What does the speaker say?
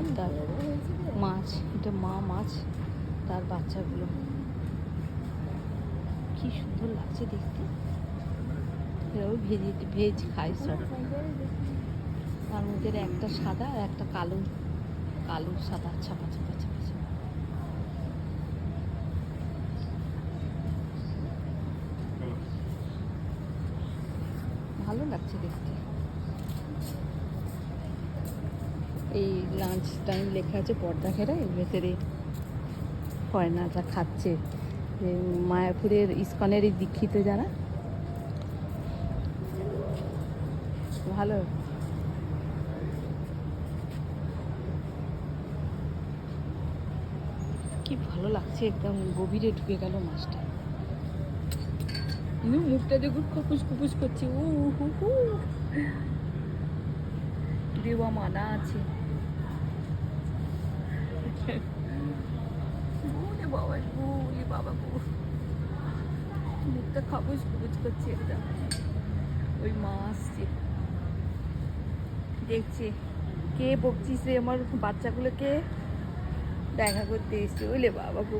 পদ্মার মাছ, এটা মা মাছ, তার বাচ্চাগুলো কি সুন্দর লাগছে দেখতে। এরাও ভেজ খায় সব। তার মধ্যে একটা সাদা আর একটা কালো, কালো সাদা ছাপা ছাপা ছাপা ছাপা। ভালো লাগছে দেখতে। এই লাঞ্চ টাইম লেখা আছে পর্দা ঘেরা, এর ভেতরে ফরেনাররা খাচ্ছে। মায়াপুরের ইস্কনের এই দীক্ষিত যারা, ভালো। কি ভালো লাগছে, একদম গভীরে ঢুকে গেল মাছটা। মুখটা দেখুন খপুস খুপুস করছে। ও হু হু, দেওয়া মানা আছে। বাবা বাবা, মুখটা খাপুস খুপুস করছে একদম। ওই মা আসছে, দেখছে কে বকছিস রে আমার বাচ্চাগুলোকে দেখা করতে এসছে। ওইলে বাবা গো।